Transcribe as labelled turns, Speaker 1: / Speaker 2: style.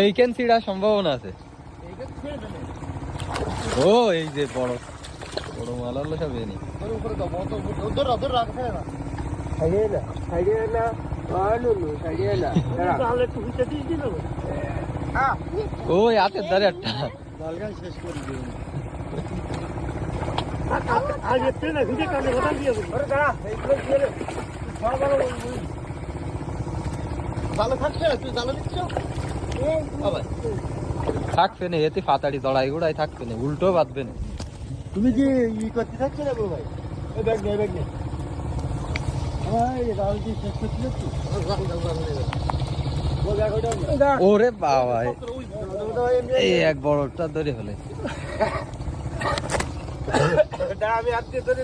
Speaker 1: এইখান ছিড়ার সম্ভাবনা আছে। ও এই যে বড় বড় মাল হলো সব এনে ওই হাতের ধারে একটা
Speaker 2: শেষ করে দিও
Speaker 1: থাকবে না এতে ফাতাড়ি দড়াই গুড়াই থাকবে না, উল্টো বাঁধবে না।
Speaker 2: তুমি কি ই করতে থাকছো না ভাই? এই ব্যাগ নেই, ব্যাগ নেই। শেষ করতে
Speaker 1: ওরে বাবা, এই এক বড়টা ধরে ফেলে।
Speaker 2: আমি হাত দিয়ে ধরে